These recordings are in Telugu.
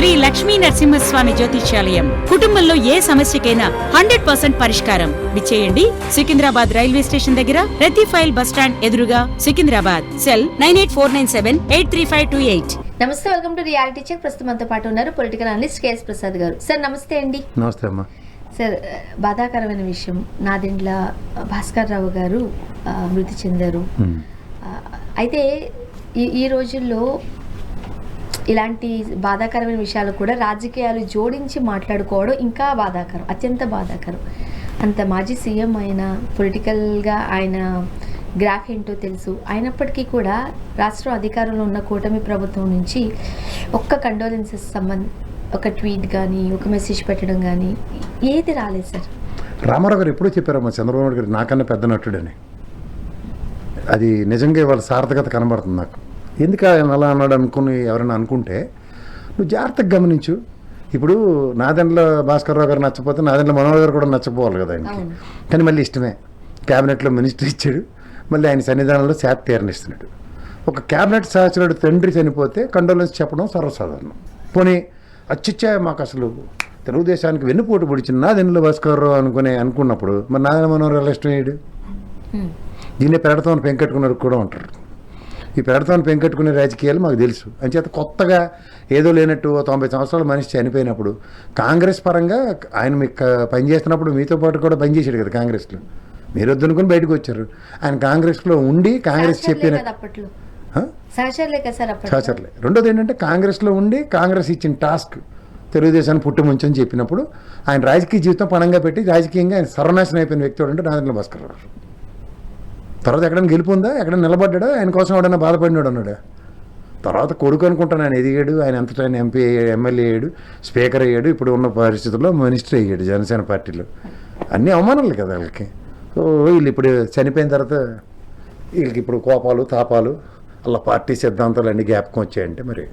శ్రీ లక్ష్మీ నరసింహస్వామి జ్యోతిష్యాలయం. కుటుంబంలో ఏ సమస్యకైనా 100% పరిష్కారం. విచ్చేయండి సికింద్రాబాద్ రైల్వే స్టేషన్ దగ్గర, రతి ఫైల్ బస్ స్టాండ్ ఎదురుగా, సికింద్రాబాద్. సెల్ 9849783528. నమస్తే, వెల్కమ్ టు రియాలిటీ చెక్. ప్రస్తుతం మనతో పాటు ఉన్నారు పొలిటికల్ అనలిస్ట్ కేఎస్ ప్రసాద్ గారు. సార్ నమస్తే అండి. నమస్తే అమ్మా. సార్, బాధాకరమైన విషయం, నాదెండ్ల భాస్కర్ రావు గారు మృతి చెందారు. అయితే ఈ రోజుల్లో ఇలాంటి బాధాకరమైన విషయాలు కూడా రాజకీయాలు జోడించి మాట్లాడుకోవడం ఇంకా బాధాకరం, అత్యంత బాధాకరం. అంత మాజీ సీఎం ఆయన, పొలిటికల్గా ఆయన గ్రాఫ్ ఏంటో తెలుసు. అయినప్పటికీ కూడా రాష్ట్రం అధికారంలో ఉన్న కూటమి ప్రభుత్వం నుంచి ఒక్క కండోలెన్సెస్ ఒక ట్వీట్ కానీ, ఒక మెసేజ్ పెట్టడం కానీ ఏది రాలేదు సార్. రామారావు గారు ఎప్పుడూ చెప్పారమ్మా, చంద్రబాబు నాయుడు గారు నాకన్నా పెద్ద నటుడని. అది నిజంగా వాళ్ళ సార్థకత కనబడుతుంది నాకు. ఎందుకు ఆయన అలా అన్నాడు అనుకుని ఎవరైనా అనుకుంటే, నువ్వు జాగ్రత్తగా గమనించు. ఇప్పుడు నాదెండ్ల భాస్కర్ రావు గారు నచ్చపోతే నాదెండ్ల మనోహర్ గారు కూడా నచ్చపోవాలి కదా ఆయనకి. కానీ మళ్ళీ ఇష్టమే, క్యాబినెట్లో మినిస్టర్ ఇచ్చాడు, మళ్ళీ ఆయన సన్నిధానంలో శాత తీరనిస్తున్నాడు. ఒక క్యాబినెట్ సహచరుడు తండ్రి చనిపోతే కండోలెన్స్ చెప్పడం సర్వసాధారణం. పోనీ అచ్చిచ్చా మాకు అసలు తెలుగుదేశానికి వెన్నుపోటు పొడిచిన నాదెండ్ల భాస్కర్ రావు అనుకున్నప్పుడు మరి నాదెండ్ల మనోహర్ గారు ఇష్టం అయ్యాడు. దీన్నే పెరడతామని పెంకట్టుకున్నారు కూడా ఉంటారు. ఈ పెరడతామని పెంకట్టుకునే రాజకీయాలు మాకు తెలుసు. అంచేత కొత్తగా ఏదో లేనట్టు 90 సంవత్సరాల మనిషి చనిపోయినప్పుడు కాంగ్రెస్ పరంగా ఆయన మీకు పనిచేస్తున్నప్పుడు మీతో పాటు కూడా పనిచేసాడు కదా కాంగ్రెస్లో. మీరు వద్దనుకుని బయటకు వచ్చారు. ఆయన కాంగ్రెస్లో ఉండి కాంగ్రెస్ చెప్పిన సహచరులే. రెండోది ఏంటంటే కాంగ్రెస్లో ఉండి కాంగ్రెస్ ఇచ్చిన టాస్క్ తెలుగుదేశాన్ని పుట్టుముంచని చెప్పినప్పుడు ఆయన రాజకీయ జీవితం పణంగా పెట్టి రాజకీయంగా ఆయన సర్వనాశనం అయిపోయిన వ్యక్తి అంటే నాదెండ్ల భాస్కర్ రావు. తర్వాత ఎక్కడైనా గెలుపుందా, ఎక్కడైనా నిలబడ్డా, ఆయన కోసం ఎవడైనా బాధపడినాడు అన్నాడు. తర్వాత కొడుకు అనుకుంటాను ఆయన ఎదిగాడు, ఆయన అంతటా ఆయన ఎంపీ ఎమ్మెల్యే అయ్యాడు, స్పీకర్ అయ్యాడు, ఇప్పుడు ఉన్న పరిస్థితుల్లో మినిస్టర్ అయ్యాడు జనసేన పార్టీలో. అన్నీ అవమానాలు కదా వాళ్ళకి. సో వీళ్ళు ఇప్పుడు చనిపోయిన తర్వాత వీళ్ళకి ఇప్పుడు కోపాలు తాపాలు అలా పార్టీ సిద్ధాంతాలు అన్నీ జ్ఞాపకం వచ్చాయంటే మరి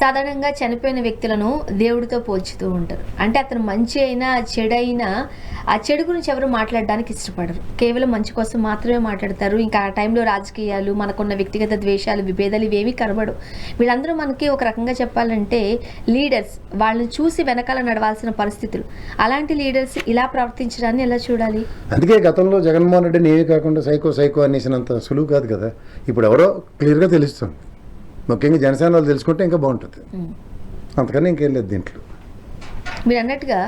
సాధారణంగా చనిపోయిన వ్యక్తులను దేవుడితో పోల్చుతూ ఉంటారు. అంటే అతను మంచి అయినా చెడైనా ఆ చెడు గురించి ఎవరు మాట్లాడడానికి ఇష్టపడరు, కేవలం మంచి కోసం మాత్రమే మాట్లాడతారు. ఇంకా ఆ టైంలో రాజకీయాలు, మనకున్న వ్యక్తిగత ద్వేషాలు, విభేదాలు ఇవేమీ కనబడవు. వీళ్ళందరూ మనకి ఒక రకంగా చెప్పాలంటే లీడర్స్, వాళ్ళని చూసి వెనకాల నడవాల్సిన పరిస్థితులు. అలాంటి లీడర్స్ ఇలా ప్రవర్తించడాన్ని ఎలా చూడాలి? అందుకే గతంలో జగన్మోహన్ రెడ్డిని ఏవి కాకుండా సైకో అనేసినంత సులువు కాదు కదా. ఇప్పుడు ఎవరో క్లియర్గా తెలుస్తుంది. ముఖ్యంగా జనసేన వాళ్ళు తెలుసుకుంటే ఇంకా బాగుంటుంది. అంతకన్నా ఇంకేం లేదు దీంట్లో. మీరు అన్నట్టుగా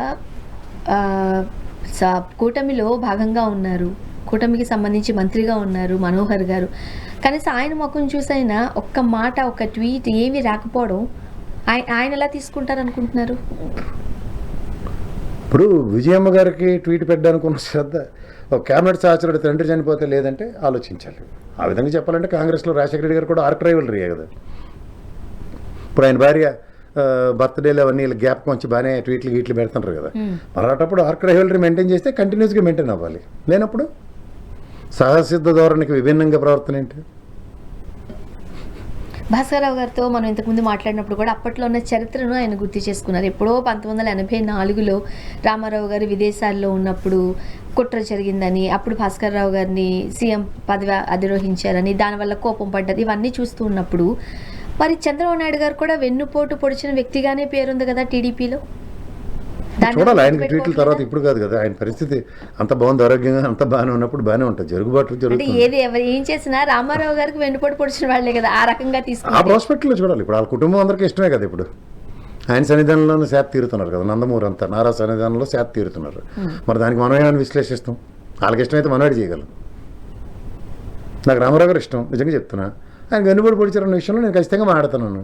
కూటమిలో భాగంగా ఉన్నారు, కూటమికి సంబంధించి మంత్రిగా ఉన్నారు మనోహర్ గారు. కనీసం ఆయన ముఖం చూసైనా ఒక్క మాట, ఒక్క ట్వీట్ ఏమీ రాకపోవడం ఆయన ఎలా తీసుకుంటారు అనుకుంటున్నారు? ఇప్పుడు విజయమ్మ గారికి ట్వీట్ పెట్టడానుకున్న శ్రద్ధ ఒక క్యాబినెట్ సహచరుడు తండ్రి చనిపోతే లేదంటే ఆలోచించాలి. ఆ విధంగా చెప్పాలంటే కాంగ్రెస్లో రాజశేఖర రెడ్డి గారు కూడా ఆర్క్ రైవలరీయే కదా. ఇప్పుడు ఆయన భార్య బర్త్డేలు అవన్నీ జ్ఞాపకం వచ్చి బాగానే ట్వీట్లు గీట్లు పెడుతుంటారు కదా. అలాంటప్పుడు ఆర్క్ రైవలరీ మెయింటైన్ చేస్తే కంటిన్యూస్గా మెయింటైన్ అవ్వాలి. లేనప్పుడు సహసిద్ధ ధోరణికి విభిన్నంగా ప్రవర్తన ఏంటి? భాస్కరరావు గారితో మనం ఇంతకుముందు మాట్లాడినప్పుడు కూడా అప్పట్లో ఉన్న చరిత్రను ఆయన గుర్తు చేసుకున్నారు. ఎప్పుడో 1984లో రామారావు గారు విదేశాల్లో ఉన్నప్పుడు కుట్ర జరిగిందని, అప్పుడు భాస్కరరావు గారిని సీఎం పదవి అధిరోహించారని, దానివల్ల కోపం పడ్డది. ఇవన్నీ చూస్తూ ఉన్నప్పుడు మరి చంద్రబాబు నాయుడు గారు కూడా వెన్నుపోటు పొడిచిన వ్యక్తిగానే పేరుంది కదా టీడీపీలో. చూడాలి ఆయన ట్వీట్ల తర్వాత. ఇప్పుడు కాదు కదా ఆయన పరిస్థితి. అంత బాగుంది, ఆరోగ్యంగా అంత బాగానే ఉన్నప్పుడు బాగానే ఉంటుంది. జరుగుబాటు జరుగుతుంది. ఏది ఎవరు ఏం చేసినా రామారావు గారికి వెన్నుపోటు పొడిచిన వాళ్ళే కదా. ఆ రకంగా తీసుకుని ఆ ప్రాస్పెక్ట్లో చూడాలి. ఇప్పుడు వాళ్ళ కుటుంబం అందరికీ ఇష్టమే కదా. ఇప్పుడు ఆయన సన్నిధానంలోనే శాత తీరుతున్నారు కదా. నందమూరి అంతా నారా సన్నిధానంలో శాత తీరుతున్నారు. మరి దానికి మనం ఏమైనా విశ్లేషిస్తాం? వాళ్ళకి ఇష్టమైతే మనవాడి చేయగలం. నాకు రామారావు గారు ఇష్టం, నిజంగా చెప్తున్నా. ఆయన వెన్నుపోటు పొడిచారన్న విషయంలో నేను ఖచ్చితంగా మాట్లాడుతున్నాను.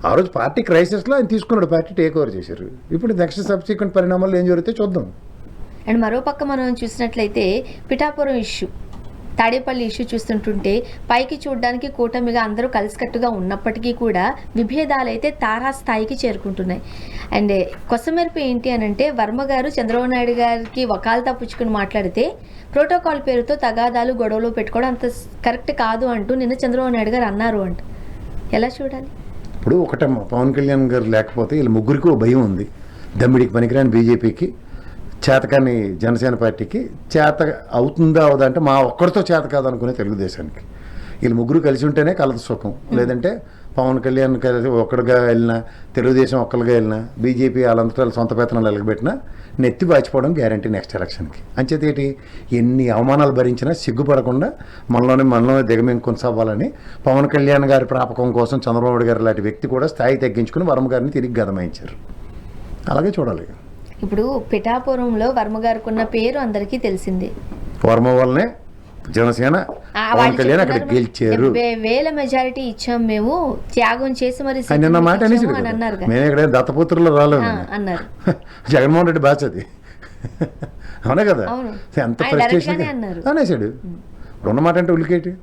ఆ రోజు పార్టీ క్రైసిస్లో ఆయన తీసుకున్నాడు, పార్టీ టేక్ ఓవర్ చేశారు. ఇప్పుడు నెక్స్ట్ సబ్సిక్వెంట్ పరిణామాలు ఏం జరిగితే చూద్దాం. అండ్ మరోపక్క మనం చూసినట్లయితే పిఠాపురం ఇష్యూ, తాడేపల్లి ఇష్యూ చూస్తుంటుంటే పైకి చూడడానికి కూటమిగా అందరూ కలిసికట్టుగా ఉన్నప్పటికీ కూడా విభేదాలు అయితే తారాస్థాయికి చేరుకుంటున్నాయి. అండ్ కొసమెరుపు ఏంటి అని అంటే, వర్మ గారు చంద్రబాబు నాయుడు గారికి వకాల్తా పుచ్చుకుని మాట్లాడితే ప్రోటోకాల్ పేరుతో తగాదాలు, గొడవలు పెట్టుకోవడం అంత కరెక్ట్ కాదు అంటూ నిన్న చంద్రబాబు నాయుడు గారు అన్నారు. అంట ఎలా చూడాలి? ఇప్పుడు ఒకటమ్మా, పవన్ కళ్యాణ్ గారు లేకపోతే వీళ్ళ ముగ్గురికి భయం ఉంది. దమ్మిడికి పనికిరాని బీజేపీకి, చేతకాని జనసేన పార్టీకి చేత అవుతుందా అవదా అంటే మా ఒక్కరితో చేత కాదనుకునే తెలుగుదేశానికి. వీళ్ళు ముగ్గురు కలిసి ఉంటేనే కలదు సుఖం. లేదంటే పవన్ కళ్యాణ్ కలిసి ఒక్కడిగా వెళ్ళినా, తెలుగుదేశం ఒక్కరిగా వెళ్ళినా, బీజేపీ వాళ్ళంతటా సొంత పెత్తనాలు ఎలగబెట్టినా నెత్తి వాచిపోవడం గ్యారంటీ నెక్స్ట్ ఎలక్షన్కి. అంచేత ఏంటి, ఎన్ని అవమానాలు భరించినా సిగ్గుపడకుండా మనలోనే దిగమింగ్ కొనసాగాలని పవన్ కళ్యాణ్ గారి ప్రాపకం కోసం చంద్రబాబు గారు లాంటి వ్యక్తి కూడా స్థాయి తగ్గించుకుని వర్మ గారిని తిరిగి గదమాయించారు. అలాగే చూడాలి. ఇప్పుడు పిఠాపురంలో వర్మ గారికి ఉన్న పేరు అందరికీ తెలిసిందే. వర్మ వల్లనే జనసేన పవన్ కళ్యాణ్ అక్కడ గెలిచారు. 70,000 మెజారిటీ ఇచ్చాం మేము, త్యాగం చేసి మరి నిన్న మాట అనేసి అన్నారు. మేము ఇక్కడ దత్తపుత్రులు రాలేదు అన్నారు. జగన్మోహన్ రెడ్డి బ్యాచ్ అది. అవునే కదా, ఎంత ఫ్రస్ట్రేషన్ అనేసాడు. ఉన్నమాట అంటే ఉలికేటి,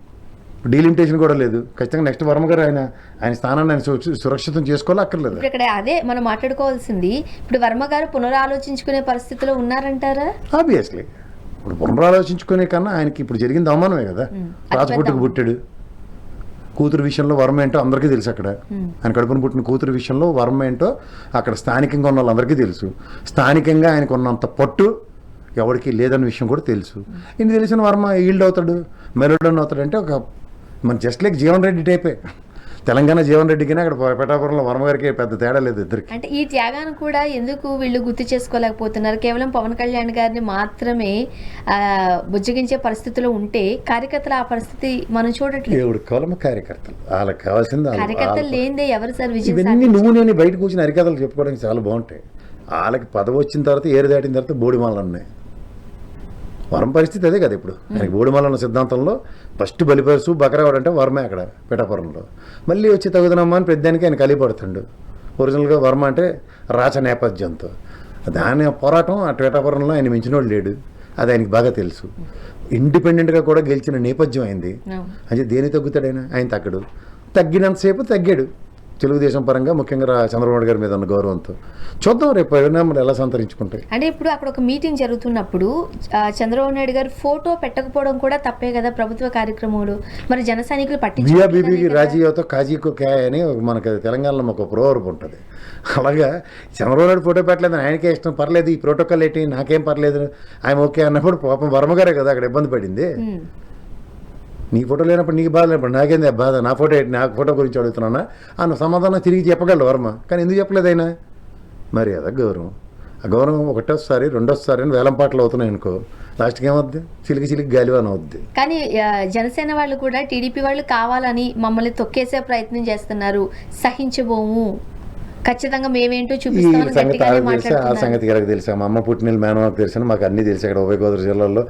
డీలిమిటేషన్ కూడా లేదు. ఖచ్చితంగా నెక్స్ట్ వర్మ గారు ఆయన స్థానాన్ని ఆయన సురక్షితం చేసుకోవాలి, అక్కర్లేదు. ఇక్కడ అదే మనం మాట్లాడుకోవాల్సింది. ఇప్పుడు వర్మ గారు పునరాలోచించుకునే పరిస్థితిలో ఉన్నారంటారా? ఆబ్వియస్లీ ఇప్పుడు పునరాలోచించుకునే కన్నా ఆయనకి ఇప్పుడు జరిగింది అవమానమే కదా. రాజపుట్టుకు పుట్టాడు, కూతురు విషయంలో వర్మ ఏంటో అందరికీ తెలుసు. అక్కడ ఆయన కడుపున పుట్టిన కూతురు విషయంలో వర్మ ఏంటో అక్కడ స్థానికంగా ఉన్న వాళ్ళందరికీ తెలుసు. స్థానికంగా ఆయనకు ఉన్నంత పట్టు ఎవరికి లేదన్న విషయం కూడా తెలుసు. ఇన్ని తెలిసిన వర్మ ఈల్డ్ అవుతాడు, మెలోడన్ అవుతాడు అంటే ఒక మన జస్ట్ లైక్ జీవన్ రెడ్డి టైపే. తెలంగాణ జీవన్ రెడ్డికి అక్కడ పిఠాపురంలో వర్మ గారికి పెద్ద తేడా లేదు ఇద్దరికి. అంటే ఈ త్యాగాన్ని కూడా ఎందుకు వీళ్ళు గుర్తు చేసుకోలేకపోతున్నారు? కేవలం పవన్ కళ్యాణ్ గారిని మాత్రమే బుజ్జగించే పరిస్థితిలో ఉంటే కార్యకర్తలు ఆ పరిస్థితి మనం చూడట్లేదు. ఎవడు కావాలమ్మా కార్యకర్తలు, వాళ్ళకి కావాల్సింది కార్యకర్తలు లేనిదే ఎవరు సార్ విజయం? ఇవన్నీ నువ్వు నేను బయట కూర్చుని అరికథలు చెప్పుకోవడానికి చాలా బాగుంటాయి. వాళ్ళకి పదవి వచ్చిన తర్వాత ఏరు దాటిన తర్వాత బోడిమాలు ఉన్నాయి. వరం పరిస్థితి అదే కదా. ఇప్పుడు ఆయనకి బోడిమాల ఉన్న సిద్ధాంతంలో ఫస్ట్ బలిపరుసు బకరావాడు అంటే వర్మే అక్కడ పిఠాపురంలో. మళ్ళీ వచ్చి తగుదనమ్మా అని పెద్దానికి ఆయన కలిపడుతుండు. ఒరిజినల్గా వర్మ అంటే రాచ నేపథ్యంతో దాని పోరాటం ఆ పిఠాపురంలో ఆయన మించినోడు లేడు. అది ఆయనకి బాగా తెలుసు. ఇండిపెండెంట్గా కూడా గెలిచిన నేపథ్యం అయింది. అంటే దేని తగ్గుతాడు ఆయన తగ్గడు. తగ్గినంతసేపు తగ్గాడు తెలుగుదేశం పరంగా, ముఖ్యంగా చంద్రబాబు గారి మీద ఉన్న గౌరవంతో. చూద్దాం రేపు పరిణామాలు ఎలా సంతరించుకుంటాయి. అంటే ఇప్పుడు అక్కడ ఒక మీటింగ్ జరుగుతున్నప్పుడు చంద్రబాబు నాయుడు గారు ఫోటో పెట్టకపోవడం కూడా తప్పే కదా ప్రభుత్వ కార్యక్రమాలు. మరి జన సైనికులు బీబీకి రాజీతో కాజీకో క్యాయ్ అని మనకు తెలంగాణలో ఒక ప్రోవర్బ్ ఉంటుంది. అలాగా చంద్రబాబు నాయుడు ఫోటో పెట్టలేదు, ఆయనకే ఇష్టం, పర్లేదు ఈ ప్రోటోకాల్ ఏంటి నాకేం పర్లేదు ఆయన ఓకే అన్నప్పుడు పాపం వర్మగారే కదా అక్కడ ఇబ్బంది పడింది. నీ ఫోటో లేనప్పుడు నీకు బాధ లేనప్పుడు నాకేంది బాధ, నా ఫోటో గురించి అడుగుతున్నా అన్న సమాధానం తిరిగి చెప్పగలడు వర్మ. కానీ ఎందుకు చెప్పలేదు ఆయన? మరి అదే గౌరవం. ఆ గౌరవం ఒకటోసారి రెండోసారి అని వేలంపాట్లు అవుతున్నాయి అనుకో, లాస్ట్కి ఏమవుద్ది? చిలికి గాలివాన అవుద్ది. కానీ జనసేన వాళ్ళు కూడా టీడీపీ వాళ్ళు కావాలని మమ్మల్ని తొక్కేసే ప్రయత్నం చేస్తున్నారు, సహించబోము, ఖచ్చితంగా మేమేంటో చూపిస్తామని గట్టిగానే మాట్లాడుతున్నారు. ఆ సంగతి గారికి తెలుసా, మా అమ్మ పుట్టిన మేనమాకు తెలిసిన మాకు అన్నీ తెలుసు. ఇక్కడ ఉభయ గోదావరి జిల్లాలో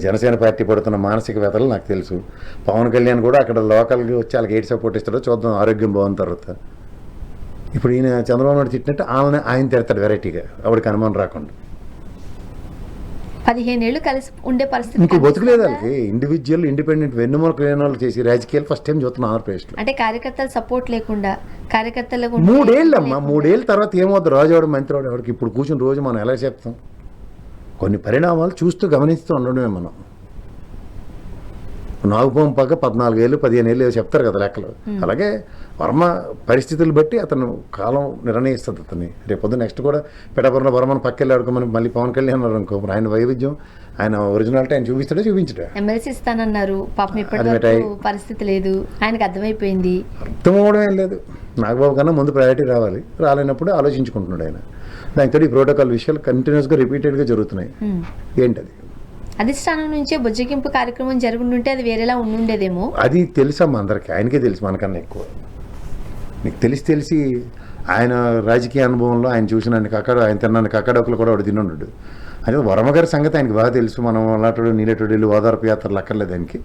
జనసేన పార్టీ పడుతున్న మానసిక వ్యతలు నాకు తెలుసు. పవన్ కళ్యాణ్ కూడా అక్కడ లోకల్గా వచ్చి వాళ్ళకి ఎయిట్ సపోర్ట్ ఇస్తాడో చూద్దాం, ఆరోగ్యం బాగున్న తర్వాత. ఇప్పుడు ఈయన చంద్రబాబు నాయుడు తిట్టినట్టు ఆయన తిడతాడు వెరైటీగా, ఆవిడకి అనుమానం రాకుండా. 15 ఏళ్ళు కలిసి ఉండే పరిస్థితి ఇంకో బతుకులేదు వాళ్ళకి. ఇండివిజువల్ ఇండిపెండెంట్ వెన్నుమూలకు లేని వాళ్ళు చేసి రాజకీయాలు ఫస్ట్ టైం చూస్తున్నాం ఆంధ్రప్రదేశ్లో. అంటే కార్యకర్తల సపోర్ట్ లేకుండా, కార్యకర్తలకు 3 ఏళ్ళు అమ్మా, 3 ఏళ్ళ తర్వాత ఏమవుతుంది? రాజువాడు మంత్రివాడు ఎవరికి ఇప్పుడు కూర్చుని రోజు మనం ఎలా చెప్తాం? కొన్ని పరిణామాలు చూస్తూ గమనిస్తూ ఉండడమే మనం. నాగుపాము పక్క 14 ఏళ్ళు 15 ఏళ్ళు చెప్తారు కదా లెక్కలు. అలాగే వర్మ పరిస్థితులు బట్టి అతను కాలం నిర్ణయిస్తుంది అతన్ని. రేపొద్దు నెక్స్ట్ కూడా పిఠాపురంలో వర్మను పక్కెళ్ళి ఆడుకోమని మళ్ళీ పవన్ కళ్యాణ్ అనుకో, ఆయన వైవిధ్యం ఆయన ఒరిజినాలిటీ ఆయన చూపిస్తాడే చూపించడా. ఎమ్మెల్సీ ఇస్తానన్నారు, పాపం ఇప్పటివరకు పరిస్థితి లేదు, ఆయనకు అర్థమైపోయింది. అర్థమవడం ఏం లేదు, నాగబాబు కన్నా ముందు ప్రయారిటీ రావాలి, రాలేనప్పుడు ఆలోచించుకుంటున్నాడు ఆయన. దానితో ఈ ప్రోటోకాల్ విషయాలు కంటిన్యూస్గా రిపీటెడ్గా జరుగుతున్నాయి. ఏంటది? అధిష్టానం నుంచే బుజ్జగింపు కార్యక్రమం జరుగుతుంటే అది వేరేలా ఉండుండేదేమో. అది తెలుసమ్మా అందరికీ, ఆయనకే తెలుసు మనకన్నా ఎక్కువ. నీకు తెలిసి ఆయన రాజకీయ అనుభవంలో ఆయన చూసిన ఆయన తిన్నాను కక్కడొక్కలు కూడా వాడు తిన్నాడు. అయితే వర్మ గారి సంగతి ఆయనకి బాగా తెలుసు. మనం అలాంటి నీలేటోడు ఓదార్పు యాత్రలు అక్కర్లేదు ఆయనకి.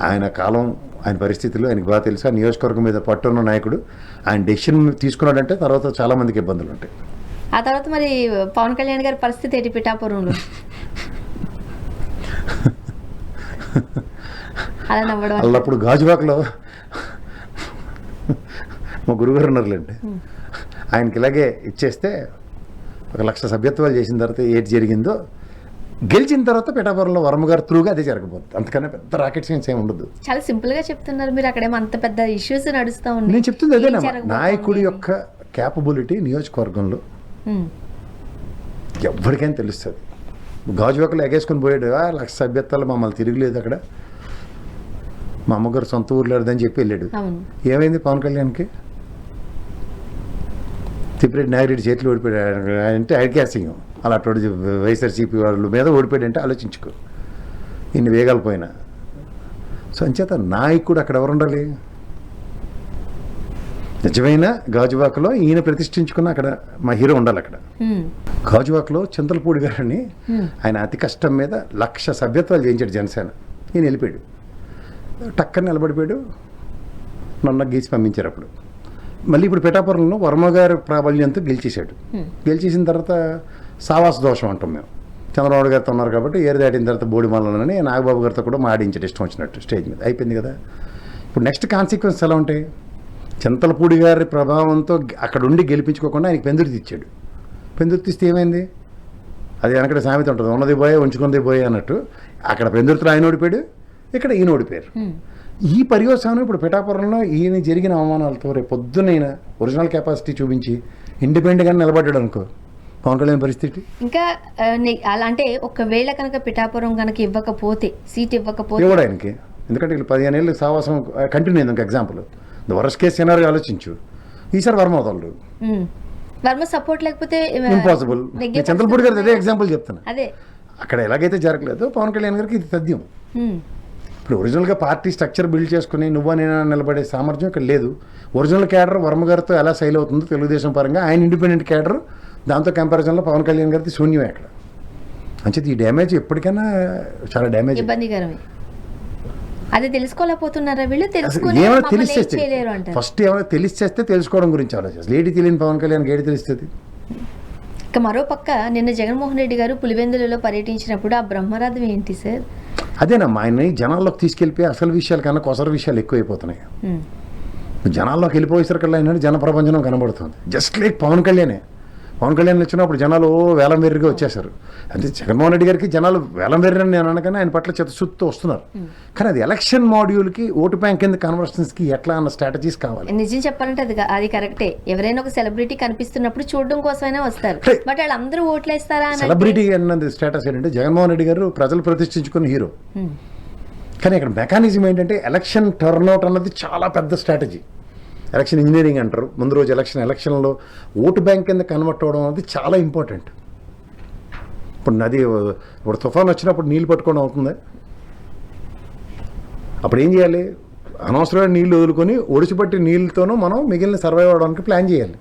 ఆయన కాలం ఆయన పరిస్థితులు ఆయనకి బాగా తెలుసు. ఆ నియోజకవర్గం మీద పట్టున్న నాయకుడు ఆయన డెసిషన్ తీసుకున్నాడంటే తర్వాత చాలామందికి ఇబ్బందులు ఉంటాయి. ఆ తర్వాత మరి పవన్ కళ్యాణ్ గారి పరిస్థితి ఏంటి పిఠాపురంలో? అలా నవ్వడం. అల్లప్పుడు గాజువాకలో మా గురుగారు ఉన్నారులేండి, ఆయనకి ఇలాగే ఇచ్చేస్తే 1,00,000 సభ్యత్వాలు చేసిన తర్వాత ఏది జరిగిందో గెలిచిన తర్వాత పిఠాపురంలో వర్మ గారు త్రూగా అదే జరగబోతుంది. అంతకన్నా పెద్ద రాకెట్ సైన్స్ ఏమి ఉండదు. చాలా సింపుల్ గా చెప్తున్నారు మీరు, అక్కడేమో అంత పెద్ద ఇష్యూస్ నడుస్తూ ఉన్నాయి. నేను చెప్తుంది అదేనా, నాయకుడి యొక్క క్యాపబిలిటీ నియోజకవర్గంలో ఎవరికైనా తెలుస్తుంది. గాజువాకలో ఎగేసుకొని పోయాడు, 1,00,000 సభ్యత్వాలు మమ్మల్ని తిరగలేదు అక్కడ. మా అమ్మగారు సొంత ఊర్లో లేదని చెప్పి వెళ్ళాడు. అవును. ఏమైంది పవన్ కళ్యాణ్కి? తిప్పిరెడ్డి నాగిరెడ్డి చేతిలో ఓడిపోయాడు అంటే ఐడికాసింగ్ అలా వైఎస్ఆర్సీపీ వాళ్ళ మీద ఓడిపోయాడు అంటే ఆలోచించుకో, ఇన్ని వేగాలు పోయినా. సో అంచేత నాయకుడు అక్కడ ఎవరు ఉండాలి? నిజమైన గాజువాకలో ఈయన ప్రతిష్ఠించుకున్న అక్కడ మా హీరో ఉండాలి. అక్కడ గాజువాకలో చింతలపూడి గారిని ఆయన అతి కష్టం మీద 1,00,000 సభ్యత్వాలు చేయించాడు జనసేన. ఈయన వెళ్ళిపోయాడు, టక్కని నిలబడిపోయాడు, నన్ను గీసి పంపించారు. అప్పుడు మళ్ళీ ఇప్పుడు పిఠాపురంలో వర్మ గారి ప్రాబల్యంతో గెలిచేశాడు. గెలిచేసిన తర్వాత సావాస దోషం అంటాం మేము. చంద్రబాబు గారితో ఉన్నారు కాబట్టి ఏరు దాటిన తర్వాత బోడిమల్లని నాగబాబు గారితో కూడా మాడించాడు ఇష్టం వచ్చినట్టు స్టేజ్ మీద. అయిపోయింది కదా. ఇప్పుడు నెక్స్ట్ కాన్సిక్వెన్స్ ఎలా ఉంటాయి? చింతలపూడి గారి ప్రభావంతో అక్కడ ఉండి గెలిపించుకోకుండా ఆయనకి పెందుర్తి ఇచ్చాడు. పెందుర్తి ఇస్తే ఏమైంది? అది వెనకడ సామెత ఉంటుంది, ఉన్నది పోయే ఉంచుకుంది పోయే అన్నట్టు. అక్కడ పెందుర్తిలో ఆయన ఓడిపోయాడు, ఇక్కడ ఈయన ఓడిపోయారు. ఈ పర్యవసానం ఇప్పుడు పిఠాపురంలో ఈయన జరిగిన అవమానాలతో రేపు పొద్దునైనా ఒరిజినల్ కెపాసిటీ చూపించి ఇండిపెండెంట్గా నిలబడ్డాడు అనుకో, పవన్ కళ్యాణ్ పరిస్థితి ఇంకా అలా అంటే ఒకవేళ కనుక పిఠాపురం కనుక ఇవ్వకపోతే, సీట్ ఇవ్వకపోతే ఇవ్వడు ఆయనకి. ఎందుకంటే వీళ్ళు 15 ఏళ్ళు సావాసం కంటిన్యూ అయింది. ఇంకా ఎగ్జాంపుల్ వరస్ట్ కేసు సినారీ ఆలోచించు. ఈసారి వర్మ వదలడు, వర్మ సపోర్ట్ లేకపోతే ఇంపాసిబుల్. చంద్రపూడి గారు అదే ఎగ్జాంపుల్ చెప్తాను. అదే అక్కడ ఎలాగైతే జరగలేదు పవన్ కళ్యాణ్ గారికి ఇది తథ్యం. ఇప్పుడు ఒరిజినల్గా పార్టీ స్ట్రక్చర్ బిల్డ్ చేసుకుని నువ్వు నేను నిలబడే సామర్థ్యం ఇక్కడ లేదు. ఒరిజినల్ క్యాడర్ వర్మ గారితో ఎలా సైల్ అవుతుందో తెలుగుదేశం పరంగా, ఆయన ఇండిపెండెంట్ క్యాడర్ దాంతో కంపారిజన్లో పవన్ కళ్యాణ్ గారిది శూన్యమే అక్కడ. అంచేది ఈ డ్యామేజ్ ఎప్పటికైనా చాలా డ్యామేజ్, ఇబ్బందికరమే. అది తెలుసుకోలేకపోతున్నారా వీళ్ళు? ఏమైనా తెలిసేస్తే ఫస్ట్ ఏమైనా తెలిసేస్తే తెలుసుకోవడం గురించి ఆలోచిస్తారు. ఏది తెలియని పవన్ కళ్యాణ్ ఏది తెలుస్తుంది? ఇక మరో పక్క నిన్న జగన్మోహన్ రెడ్డి గారు పులివెందులలో పర్యటించినప్పుడు ఆ బ్రహ్మరథం ఏంటి సార్? అదేనమ్మా, ఆయన్ని జనాల్లోకి తీసుకెళ్ళిపోయి అసలు విషయాల కన్నా కొసర విషయాలు ఎక్కువైపోతున్నాయి. జనాల్లోకి వెళ్ళిపోయేసరికల్లా అయినా జన ప్రపంచం కనబడుతుంది. జస్ట్ లైక్ పవన్ కళ్యాణే. పవన్ కళ్యాణ్ వచ్చినప్పుడు జనాలు వేలం వెర్రిగా వచ్చేసారు. అంటే జగన్మోహన్ రెడ్డి గారికి జనాలు వేలం వెర్రని నేను అనగానే ఆయన పట్ల చిత్తశుద్ధితో వస్తున్నారు. కానీ అది ఎలక్షన్ మాడ్యూల్కి ఓటు బ్యాంక్ కింద కన్వర్షన్స్కి ఎట్లా అన్న స్ట్రాటజీస్ కావాలి. నిజం చెప్పాలంటే అది కరెక్టే. ఎవరైనా ఒక సెలబ్రిటీ కనిపిస్తున్నప్పుడు చూడడం కోసమైనా వస్తారు, బట్ వాళ్ళందరూ ఓట్లేస్తారా? సెలబ్రిటీ అన్నది స్టేటస్ ఏంటంటే జగన్మోహన్ రెడ్డి గారు ప్రజలు ప్రతిష్ఠించుకున్న హీరో. కానీ ఇక్కడ మెకానిజం ఏంటంటే ఎలక్షన్ టర్న్అవుట్ అన్నది చాలా పెద్ద స్ట్రాటజీ. ఎలక్షన్ ఇంజనీరింగ్ అంటారు. ముందు రోజు ఎలక్షన్లో ఓటు బ్యాంక్ కింద కన్వర్ట్ అవ్వడం అనేది చాలా ఇంపార్టెంట్. ఇప్పుడు నది ఇప్పుడు తుఫాన్ వచ్చినప్పుడు నీళ్ళు పట్టుకోవడం అవుతుంది. అప్పుడు ఏం చేయాలి? అనవసరమైన నీళ్ళు వదులుకొని ఒడిచిపట్టి నీళ్ళతోనూ మనం మిగిలిన సర్వైవ్ అవ్వడానికి ప్లాన్ చేయాలి.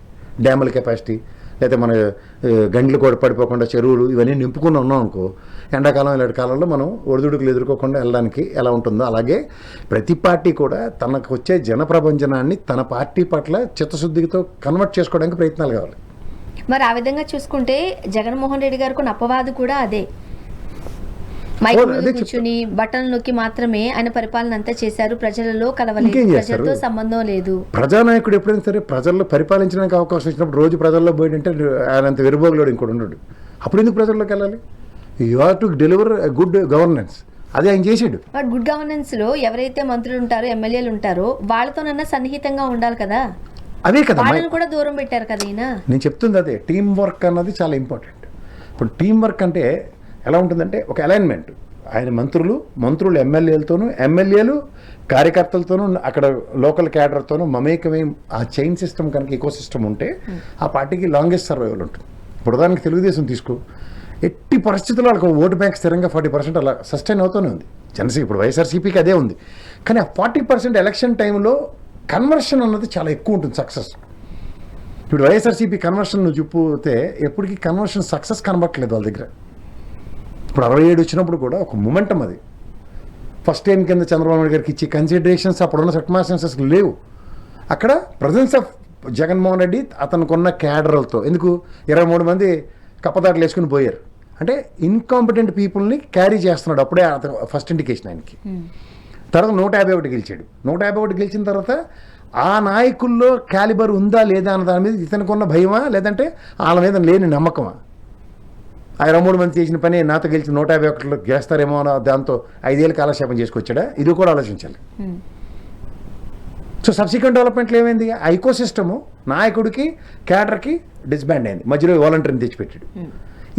డ్యాముల కెపాసిటీ, లేకపోతే మన గండ్లు కూడా పడిపోకుండా చెరువులు ఇవన్నీ నింపుకుని ఉన్నాం అనుకో, ఎండాకాలం ఇలాంటి కాలంలో మనం ఒడిదుడుకులు ఎదుర్కోకుండా వెళ్ళడానికి ఎలా ఉంటుందో అలాగే ప్రతి పార్టీ కూడా తనకు వచ్చే జనప్రపంచనాన్ని తన పార్టీ పట్ల చిత్తశుద్ధితో కన్వర్ట్ చేసుకోవడానికి ప్రయత్నాలు కావాలి. మరి ఆ విధంగా చూసుకుంటే జగన్మోహన్ రెడ్డి గారికి అపవాదు కూడా అదే. మైక్ మీద కూర్చుని బటన్ నొక్కి మాత్రమే ఆయన పరిపాలన అంతా చేశారు, ప్రజలలో కలవలేదు, ప్రజలతో సంబంధం లేదు. ప్రజానాయకుడు ఎప్పుడైనా సరే ప్రజల్లో పరిపాలించడానికి అవకాశం ఇచ్చినప్పుడు రోజు ప్రజల్లో పోయింటే ఆయన అంత వెరుబోగులోడు ఇంకోటి ఉండడు. అప్పుడు ఎందుకు ప్రజల్లోకి వెళ్ళాలి? You have to deliver good governance. అదే ఆయన చేసాడు. బట్ గుడ్ గవర్నెన్స్ లో ఎవరైతే మంత్రులు ఉంటారో, ఎమ్మెల్యేలు ఉంటారో వాళ్ళతోనన్నా సన్నిహితంగా ఉండాలి కదా. అదే కదా, వాళ్ళని కూడా దూరం పెట్టారు కదా ఈయన. నేను చెప్తుంది అదే, టీం వర్క్ అన్నది చాలా ఇంపార్టెంట్. ఇప్పుడు టీం వర్క్ అంటే ఎలా ఉంటుందంటే ఒక అలైన్మెంట్. ఆయన మంత్రులు ఎమ్మెల్యేలతోనూ, ఎమ్మెల్యేలు కార్యకర్తలతోనూ, అక్కడ లోకల్ క్యాడర్తోనూ మమేకమే ఆ చైన్ సిస్టమ్ కనుక ఈకో సిస్టమ్ ఉంటే ఆ పార్టీకి లాంగెస్ట్ సర్వైవల్ ఉంటుంది. ఇప్పుడు ఉదాహరణకి తెలుగుదేశం తీసుకో, ఎట్టి పరిస్థితుల్లో వాళ్ళకి ఓటు బ్యాంక్ స్థిరంగా 40% అలా సస్టైన్ అవుతూనే ఉంది. జనసేన ఇప్పుడు వైఎస్ఆర్సీపీకి అదే ఉంది. కానీ ఆ 40% ఎలక్షన్ టైంలో కన్వర్షన్ అన్నది చాలా ఎక్కువ ఉంటుంది, సక్సెస్. ఇప్పుడు వైఎస్ఆర్సీపీ కన్వర్షన్ నువ్వు చూపితే ఎప్పటికీ కన్వర్షన్ సక్సెస్ కనబట్టలేదు వాళ్ళ దగ్గర. ఇప్పుడు 67 వచ్చినప్పుడు కూడా ఒక మొమెంటం అది. ఫస్ట్ టైం కింద చంద్రబాబు నాయుడు గారికి ఇచ్చి కన్సిడరేషన్స్ అప్పుడున్న సర్కమ్స్టాన్సెస్ లేవు. అక్కడ ప్రజెన్స్ ఆఫ్ జగన్మోహన్ రెడ్డి అతనుకున్న క్యాడర్లతో, ఎందుకు 23 మంది కప్పదాటలు వేసుకుని పోయారు అంటే ఇన్కాంపిటెంట్ పీపుల్ని క్యారీ చేస్తున్నాడు. అప్పుడే ఫస్ట్ ఇండికేషన్ ఆయనకి. తర్వాత 151 గెలిచాడు. 151 గెలిచిన తర్వాత ఆ నాయకుల్లో క్యాలిబర్ ఉందా లేదా అన్న దాని మీద ఇతనుకున్న భయమా, లేదంటే వాళ్ళ మీద లేని నమ్మకమా? 23 మంది చేసిన పని నాతో గెలిచి 151 చేస్తారేమో దాంతో 5 ఏళ్ళు కాలక్షేపం చేసుకొచ్చాడా? ఇది కూడా ఆలోచించాలి. సో సబ్సిక్వెంట్ డెవలప్మెంట్లు ఏమైంది? ఆ ఈకో సిస్టము నాయకుడికి క్యాడర్కి డిస్బ్యాండ్ అయింది. మధ్యలో వాలంటీర్ని తెచ్చిపెట్టాడు.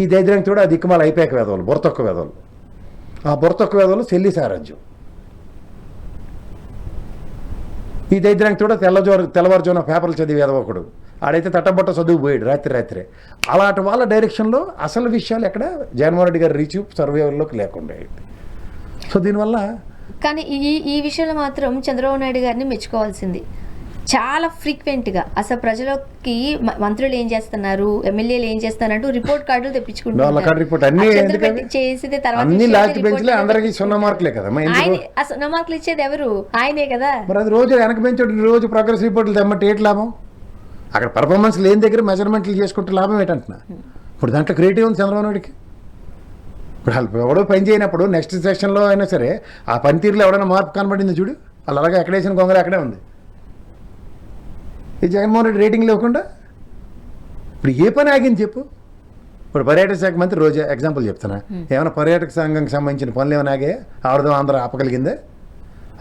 ఈ దైద్యంతో కూడా దిక్కుమాల అయిపోయాక వేదవాళ్ళు, బుర్రతొక్క వేదవాళ్ళు. ఆ బుర్రతొక్క వేదవాళ్ళు చెల్లి సారాజ్యం. ఈ దరిద్రానికి కూడా తెల్లవారుజామున పేపర్లు చదివేది ఒకడు, ఆడైతే తట్టబట్ట చదువు పోయాడు రాత్రి. అలాంటి వాళ్ళ డైరెక్షన్లో అసలు విషయాలు ఎక్కడ జగన్మోహన్ రెడ్డి గారు రీచ్ సర్వేలోకి లేకుండా అయింది. సో దీనివల్ల కానీ ఈ విషయంలో మాత్రం చంద్రబాబు నాయుడు గారిని మెచ్చుకోవాల్సింది. చాలా ఫ్రీక్వెంట్గా అసలు ప్రజలకి మంత్రులు ఏం చేస్తున్నారు, ఎమ్మెల్యేలు ఏం చేస్తారంటూ రిపోర్ట్ కార్డులు తెప్పించుకుంటున్నారు. చేసేది తర్వాత అందరికి 0 మార్కులే కదా, 0 మార్కులు ఇచ్చేది ఎవరు? ఆయనే కదా. మరి అది రోజు వెనక పెంచాడు, రోజు ప్రోగ్రెస్ రిపోర్ట్లు తెమ్మంటే ఏంటి లాభం? అక్కడ పర్ఫార్మెన్స్ లేని దగ్గర మెజర్మెంట్లు చేసుకుంటే లాభం ఏంటంటున్నా. ఇప్పుడు దాంట్లో క్రియేటివ్ ఉంది చంద్రబాబు నాయుడికి. ఇప్పుడు ఎవడో పని చేయనప్పుడు నెక్స్ట్ సెషన్లో అయినా సరే ఆ పనితీరులో ఎవడైనా మార్పు కనబడింది చూడు, అలాగే ఎక్కడేసిన గొంగలు అక్కడే ఉంది. ఈ జగన్మోహన్ రెడ్డి రేటింగ్ లేకుండా ఇప్పుడు ఏ పని ఆగింది చెప్పు. ఇప్పుడు పర్యాటక శాఖ మంత్రి రోజు ఎగ్జాంపుల్ చెప్తున్నా, ఏమైనా పర్యాటక సంఘంకి సంబంధించిన పనులు ఏమైనా ఆగాయా? ఆవిడదో ఆంధ్ర ఆపగలిగిందే?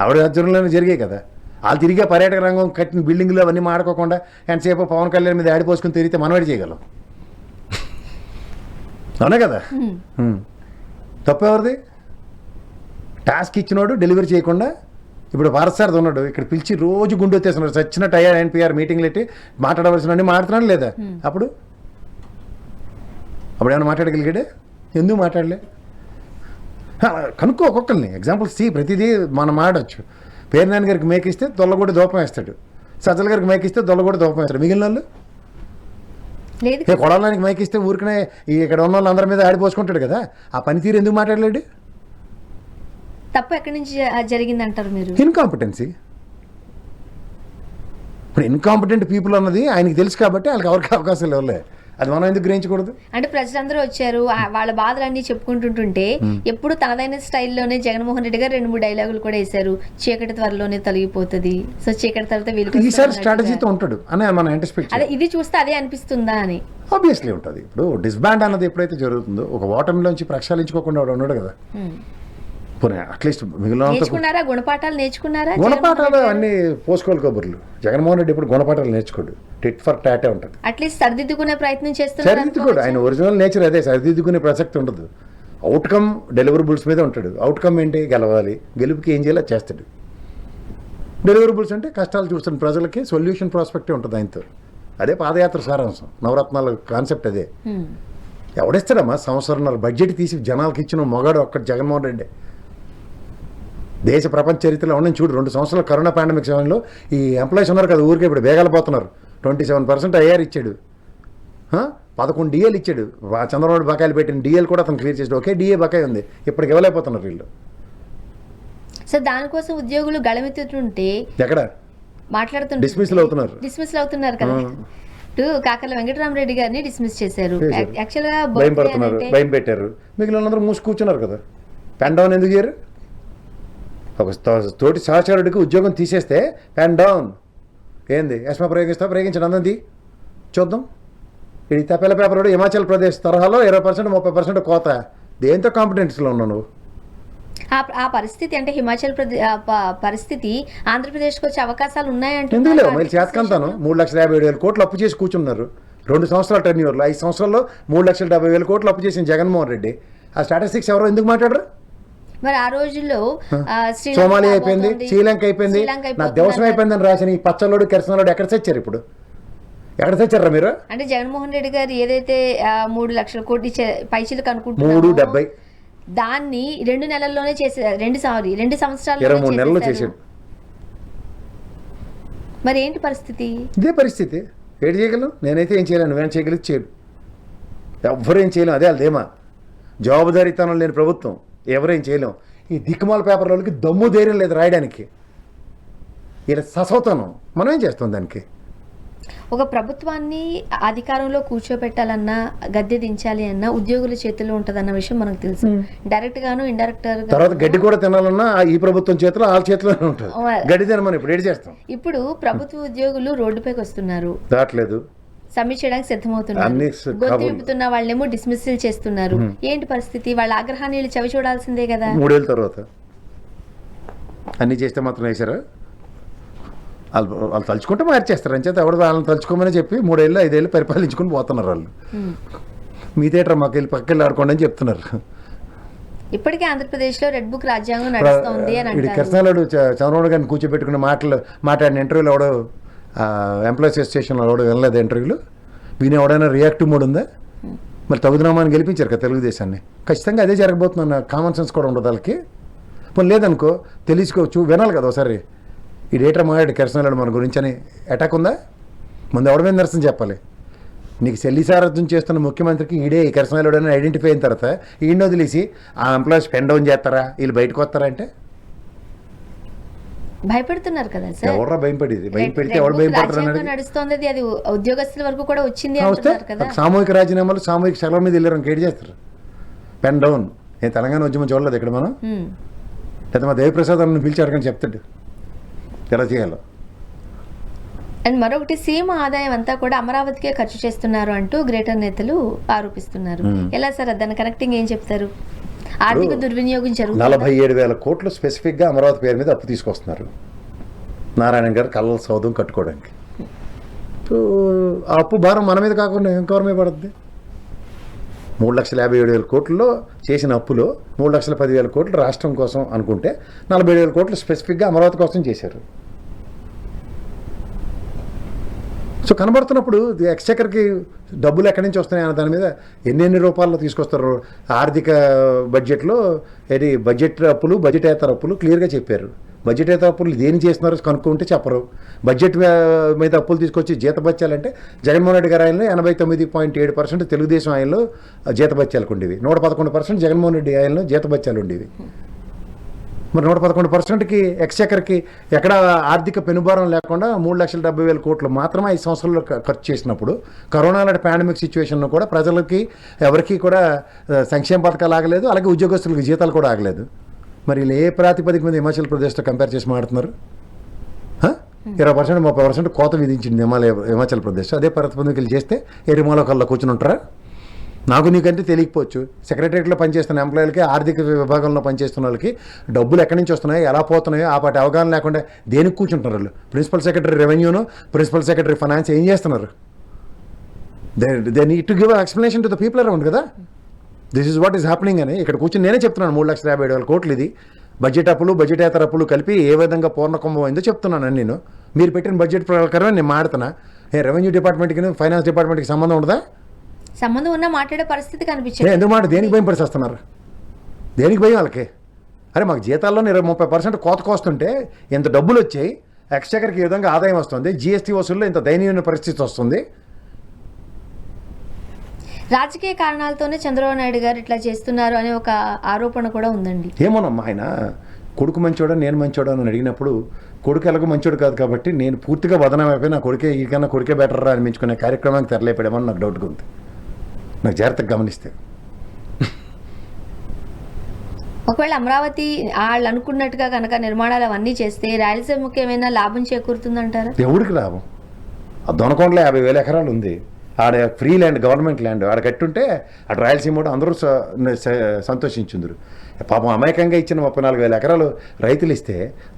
ఆవిడ ఆధ్వర్యంలోనే జరిగాయి కదా. వాళ్ళు తిరిగి పర్యాటక రంగం కట్టిన బిల్డింగ్లు అవన్నీ మాడుకోకుండా ఎంతసేపు పవన్ కళ్యాణ్ మీద ఆడిపోసుకుని తిరిగితే మనవాడి చేయగలం. అవునా కదా? తప్పెవరిది? టాస్క్ ఇచ్చినోడు డెలివరీ చేయకుండా. ఇప్పుడు భారతసారథి ఉన్నాడు, ఇక్కడ పిలిచి రోజు గుండె వచ్చేస్తున్నాడు, చచ్చినట్టు అయ్యా ఎన్పిఆర్ మీటింగ్లు పెట్టి మాట్లాడవలసిన మాట్లాడుతున్నాడు లేదా? అప్పుడు ఏమైనా మాట్లాడగలిగాడే? ఎందుకు మాట్లాడలే? కనుక్కో ఒక్కొక్కరిని ఎగ్జాంపుల్స్ ప్రతిదీ మనం మాట్లాడచ్చు. పేర్నాని గారికి మేకిస్తే దొల్లగూడ దూపం వేస్తాడు, సజ్జల గారికి మేకిస్తే దొల్లగూడ దూపం వేస్తాడు. మిగిలిన వాళ్ళు కొడాలానికి మైకిస్తే ఊరికనే ఇక్కడ ఉన్న వాళ్ళు అందరి మీద ఆడిపోసుకుంటాడు కదా. ఆ పనితీరు ఎందుకు మాట్లాడలేడు? తప్పు ఎక్కడి నుంచి జరిగింది అంటారు మీరు? ఇన్కాంపిటెన్సీ. ఇప్పుడు ఇన్కాంపిటెంట్ పీపుల్ అన్నది ఆయనకి తెలుసు కాబట్టి వాళ్ళకి ఎవరికి అవకాశాలు ఇవ్వలే. అది మనం ఎందుకు గ్రహించకూడదు? అంటే ప్రజలందరూ వచ్చారు, వాళ్ళ బాధలన్నీ చెప్పుకుంటుంటుంటే ఎప్పుడు తనదైన స్టైల్లోనే జగన్మోహన్ రెడ్డి గారు 2-3 డైలాగులు కూడా వేశారు. చీకటి త్వరలోనే తొలగిపోతుంది, సో చీకటి తర్వాత ఈసారి స్ట్రాటజీతో ఉంటాడు అని మనం యాంటిసిపేట్. అదే ఇది చూస్తే అదే అనిపిస్తుందా అని ఆబ్వియస్లీ ఉంటుంది. ఇప్పుడు డిస్బాండ్ అన్నది ఎప్పుడైతే జరుగుతుందో ఒక ఓటమిలోంచి ప్రక్షాళించుకోకుండా వాడు ఉన్నాడు కదా. అట్లీస్ట్ మిగిలిన గుణపాఠాలు అన్ని పోసుకోవాలి కబుర్లు. జగన్మోహన్ రెడ్డి ఇప్పుడు గుణపాఠాలు నేర్చుకోడు, టిట్ ఫర్ టాటే ఉంటుంది. అట్లీస్ట్ సరిదిద్దుకునే ప్రయత్నం చేస్తాడు. సరిదిద్దుకోడు, ఆయన ఒరిజినల్ నేచర్ అదే, సరిదిద్దుకునే ప్రసక్తి ఉండదు. అవుట్కమ్ డెలివరబుల్స్ మీద ఉంటాడు. అవుట్కమ్ ఏంటి? గెలవాలి, గెలుపుకి ఏం చేయాలో చేస్తాడు. డెలివరబుల్స్ అంటే కష్టాలు చూస్తున్న ప్రజలకి సొల్యూషన్ ప్రాస్పెక్టే ఉంటుంది ఆయనతో. అదే పాదయాత్ర సారాంశం, నవరత్నాల కాన్సెప్ట్ అదే. ఎవడేస్తాడమ్మా? 1.5 సంవత్సరం బడ్జెట్ తీసి జనాలకి ఇచ్చిన మొగాడు ఒక్కటి జగన్మోహన్ రెడ్డి. దేశ ప్రపంచ చరిత్రలో ఉండని చూడు, 2 సంవత్సరాల కరోనా పాండమిక్ సమయంలో ఈ ఎంప్లాయీస్ ఉన్నారు కదా ఊరికే ఇప్పుడు బేగాలు పోతున్నారు. 27% ఐఆర్ ఇచ్చాడు, 11 డిఏలు ఇచ్చాడు. చంద్రబాబు బకాయిలు పెట్టిన డిఏలు కూడా అతను క్లియర్ చేసాడు. ఒకే డిఏ బకాయి ఉంది, ఇప్పటికి ఇవ్వలేకపోతున్నారు వీళ్ళు. సో దానికోసం ఉద్యోగులు గళమెత్తుతుంటే ఎక్కడ మాట్లాడుతుంటే డిస్మిస్ అవుతున్నారు కదా. కాకర్ల వెంకటరామరెడ్డి గారిని డిస్మిస్ చేశారు. యాక్చువల్గా భయం పెట్టారు. మిగిలిన మూసి కూర్చున్నారు కదా. పెన్ డౌన్ ఎందుకు చేయరు? ఒక తోటి సహచరుడికి ఉద్యోగం తీసేస్తే పెన్ డౌన్ ఏంది? ఎస్మా ప్రయోగించండి అందరిది చూద్దాం. ఇది తప్పెల పేపర్ హిమాచల్ ప్రదేశ్ తరహాలో 20% 30% కోత. దేంతో కాంపిటెన్స్లో ఉన్నావు నువ్వు? ఆ పరిస్థితి అంటే హిమాచల్ ప్రదేశ్ పరిస్థితి ఆంధ్రప్రదేశ్కి వచ్చే అవకాశాలు ఉన్నాయంటే ఎందుకు లేవు? మళ్ళీ చేతకంతాను 3,57,000 కోట్లు అప్పు చేసి కూర్చున్నారు 2 సంవత్సరాల టెన్యూర్లో. 5 సంవత్సరాల్లో 3,70,000 కోట్లు అప్పు చేసిన జగన్మోహన్ రెడ్డి. ఆ స్టాటిస్టిక్స్ ఎవరో ఎందుకు మాట్లాడరు? మరి ఆ రోజుల్లో సోమాలియా అయిపోయింది, శ్రీలంక అయిపోయింది, నా దేశం అయిపోయిందని రాసిన ఈ పచ్చలోడు కెరసనలోడు ఎక్కడ తెచ్చారు? ఇప్పుడు ఎక్కడ తెచ్చారా మీరు? అంటే జగన్మోహన్ రెడ్డి గారు ఏదైతే 3 లక్షల కోట్లు పైసలు కనుక్కుంటున్నారు, 370 దాన్ని 2 నెలల్లోనే చేశారు. 2 సంవత్సరాలు 23 నెలల్లో చేశాడు. మరి ఏంటి పరిస్థితి? ఇదే పరిస్థితి. ఏడు చేయగలను? నేనైతే ఏం చేయలేను. నువ్వేం చేయగలిగి చేయడు, ఎవ్వరు ఏం చేయలేం. అదే వాళ్ళదేమా జవాబుదారీతనం లేని ప్రభుత్వం, ఎవరేం చేయలేం. ఈ దిక్కుమాల పేపర్ వాళ్ళకి దమ్ము ధైర్యం లేదు రాయడానికి. ఇలా ససవుతాను, మనం ఏం చేస్తాం దానికి? ఒక ప్రభుత్వాన్ని అధికారంలో కూర్చోబెట్టాలన్నా, గద్దె దించాలి అన్నా ఉద్యోగుల చేతిలో ఉంటుందన్న విషయం మనకు తెలుసు. డైరెక్ట్ గాను ఇండైరెక్ట్ తర్వాత గడ్డి కూడా తినాలన్నా ఈ ప్రభుత్వం చేతిలో, వాళ్ళ చేతిలోనే ఉంటుంది. గడ్డి తినమని ఇప్పుడు ఏం చేస్తాం? ఇప్పుడు ప్రభుత్వ ఉద్యోగులు రోడ్డుపైకి వస్తున్నారు, దాట్లేదు, సమ్మె చేయడానికి సిద్ధమవుతున్నారు. గొంతు విప్పుతున్న వాళ్ళేమో డిస్మిస్సిల్ చేస్తున్నారు. ఏంటి పరిస్థితి? వాళ్ళ ఆగ్రహాన్ని వీళ్ళు చవి చూడాల్సిందే కదా. 3 ఏళ్ళ తర్వాత అన్ని చేస్తే మాత్రం వేసారా? వాళ్ళు తలుచుకుంటే మార్చేస్తారు. అంచేత ఎవరు వాళ్ళని తలుచుకోమని చెప్పి 3 ఏళ్ళు 5 ఏళ్ళు పరిపాలించుకుని పోతున్నారు వాళ్ళు. మీ థియేటర్ మాకు వెళ్ళి పక్కకి వెళ్ళి ఆడుకోండి అని చెప్తున్నారు. ఇప్పటికే ఆంధ్రప్రదేశ్లో రెడ్ బుక్ రాజ్యాంగం నడుస్తోంది అని ఇది అంటారు. కృష్ణారాడు చంద్రబాబు గారిని కూర్చోబెట్టుకున్న మాట్లాడిన ఇంటర్వ్యూలో ఎవడో ఎంప్లాయీస్ అసోసియేషన్లో ఎవడో వినలేదు ఇంటర్వ్యూలు. విని ఎవడైనా రియాక్టివ్ మోడ్ ఉందా? మరి తగుదనామాన్ని గెలిపించారు కదా తెలుగుదేశాన్ని. ఖచ్చితంగా అదే జరగబోతున్నా కామన్ సెన్స్ కూడా ఉండదు వాళ్ళకి. పోనీ లేదనుకో తెలుసుకోవచ్చు, వినాలి కదా ఒకసారి. ఈ డేటా మాట్లాడి కృష్ణారాడు మన గురించి అని అటాక్ ఉందా? ముందు ఎవడ మీద నిరసన చెప్పాలి. నీకు శల్యసారథ్యం చేస్తున్న ముఖ్యమంత్రికి ఈడే ఈ కృష్ణారాడు అని ఐడెంటిఫై అయిన తర్వాత ఈయన వదిలేసి ఆ ఎంప్లాయీస్ పెన్ డౌన్ చేస్తారా, వీళ్ళు బయటకు వస్తారా అంటే భయపెడుతున్నారు కదా సార్. ఎవరా భయపడేది? భయపెడితే ఎవరు భయపడతారు? నడుస్తోంది అది ఉద్యోగస్తుల వరకు కూడా వచ్చింది అంటున్నారు కదా. సామూహిక రాజీనామాలు సామూహిక సెలవు మీద వెళ్ళారు ఇంకేటి చేస్తారు? Pen down. నేను తెలంగాణ ఉద్యమం చూడలేదు ఇక్కడ మనం. లేదా మా దేవిప్రసాద్ అన్న పిలిచి అడగని చెప్తాడు ఎలా చేయాలో. అండ్ మరొకటి సీఎం ఆదాయం అంతా కూడా అమరావతికే ఖర్చు చేస్తున్నారు అంటూ గ్రేటర్ నేతలు ఆరోపిస్తున్నారు. ఎలా సార్ దాని కనెక్టింగ్ ఏం చెప్తారు? ఆర్థిక దుర్వినియోగం జరుగుతుంది. 47,000 కోట్లు స్పెసిఫిక్గా అమరావతి పేరు మీద అప్పు తీసుకొస్తున్నారు నారాయణ గారు కళ్ళ సౌధం కట్టుకోవడానికి. సో ఆ అప్పు భారం మన మీద కాకుండా ఇంకెవరి మీద పడుతుంది? 3,57,000 కోట్లలో చేసిన అప్పులో 3,10,000 కోట్లు రాష్ట్రం కోసం అనుకుంటే 47,000 కోట్లు స్పెసిఫిక్గా అమరావతి కోసం చేశారు. సో కనబడుతున్నప్పుడు ఎక్స్చెకర్కి డబ్బులు ఎక్కడి నుంచి వస్తున్నాయి అన్న దాని మీద ఎన్ని రూపాయల్లో తీసుకొస్తారు. ఆర్థిక బడ్జెట్లో ఏది బడ్జెట్ బడ్జెటేతర అప్పులు క్లియర్గా చెప్పారు. బడ్జెటేతర అప్పులు దేని చేస్తున్నారో కనుక్కుంటే చెప్పరు. బడ్జెట్ మీద అప్పులు తీసుకొచ్చి జీతభత్యాలంటే జగన్మోహన్ రెడ్డి గారి ఆయనలో 89.7% తెలుగుదేశం ఆయనలో జీతభత్యాలకు ఉండేవి. 111% జగన్మోహన్ రెడ్డి ఆయనలో జీతభత్యాలు ఉండేవి. మరి 111%కి ఎక్స్చెకర్కి ఎక్కడ ఆర్థిక పెనుభారం లేకుండా 3,70,000 కోట్లు మాత్రమే 5 సంవత్సరాల్లో ఖర్చు చేసినప్పుడు కరోనా లాంటి పాండమిక్ సిచ్యువేషన్లో కూడా ప్రజలకి ఎవరికి కూడా సంక్షేమ పథకాలు ఆగలేదు, అలాగే ఉద్యోగస్తులకు జీతాలు కూడా ఆగలేదు. మరి వీళ్ళు ఏ ప్రాతిపదిక మీద హిమాచల్ ప్రదేశ్తో కంపేర్ చేసి మాట్లాడుతున్నారు? 20% 30% కోత విధించింది హిమాచల్ ప్రదేశ్. అదే ప్రాతిపదికలు చేస్తే ఎరిమాలో కల్లా కూర్చుని ఉంటారా? నాకు నీకంటే తెలియకపోవచ్చు. సెక్రటరియట్లో పనిచేస్తున్న ఎంప్లాయీలకి, ఆర్థిక విభాగంలో పనిచేస్తున్న వాళ్ళకి డబ్బులు ఎక్కడి నుంచి వస్తున్నాయో, ఎలా పోతున్నాయో ఆ పాటి అవగాహన లేకుండా దేనికి కూర్చుంటున్నారు వాళ్ళు? ప్రిన్సిపల్ సెక్రటరీ రెవెన్యూను, ప్రిన్సిపల్ సెక్రటరీ ఫైనాన్స్ ఏం చేస్తున్నారు? They need to give explanation to the people around కదా. This is what is happening అని ఇక్కడ కూర్చొని నేనే చెప్తున్నాను. 3,57,000 కోట్లు ఇది బడ్జెట్ అప్పులు, బడ్జెటేతర అప్పులు కలిపి ఏ విధంగా పూర్ణకుంభం అయిందో చెప్తున్నాను. నేను మీరు పెట్టిన బడ్జెట్ ప్రకారం నేను మాడుతున్నా. రెవెన్యూ డిపార్ట్మెంట్కి, ఫైనాన్స్ డిపార్ట్మెంట్కి సంబంధం ఉండదా? సంబంధం ఉన్నా మాట్లాడే పరిస్థితి కనిపించింది. ఎందుకు మాట దేనికి భయం పరిచేస్తున్నారు? దేనికి భయం వాళ్ళకి? అరే మాకు జీతాల్లో 20-30% కోత కోస్తుంటే ఇంత డబ్బులు వచ్చాయి, ఎక్స్చెకర్కి ఈ విధంగా ఆదాయం వస్తుంది, జీఎస్టీ వసూల్లో ఇంత దయనీయమైన పరిస్థితి వస్తుంది. రాజకీయ కారణాలతోనే చంద్రబాబు నాయుడు గారు ఇట్లా చేస్తున్నారు అనే ఒక ఆరోపణ కూడా ఉందండి. ఏమోనమ్మా, ఆయన కొడుకు మంచోడా నేను మంచోడా అని అడిగినప్పుడు కొడుకు ఎలాగో మంచోడు కాదు కాబట్టి నేను పూర్తిగా వదనం అయిపోయి నా కొడుకే ఈకన్నా కొడుకే బెటర్ రా అనిపించుకునే కార్యక్రమానికి తెరలేపడమని నాకు డౌట్గా ఉంది. నాకు జాగ్రత్తగా గమనిస్తే ఒకవేళ అమరావతి వాళ్ళు అనుకున్నట్టుగా కనుక నిర్మాణాలు అవన్నీ చేస్తే రాయలసీమకి ఏమైనా లాభం చేకూరుతుందంటారా? ఎవరికి లాభం? ఆ దొనకొండలో 50,000 ఎకరాలు ఉంది. ఆడ ఫ్రీ ల్యాండ్, గవర్నమెంట్ ల్యాండ్. ఆడ కట్టుంటే అటు రాయలసీమ కూడా అందరూ సంతోషించుందరు. పాపం అమాయకంగా ఇచ్చిన 34,000 ఎకరాలు రైతులు ఇస్తే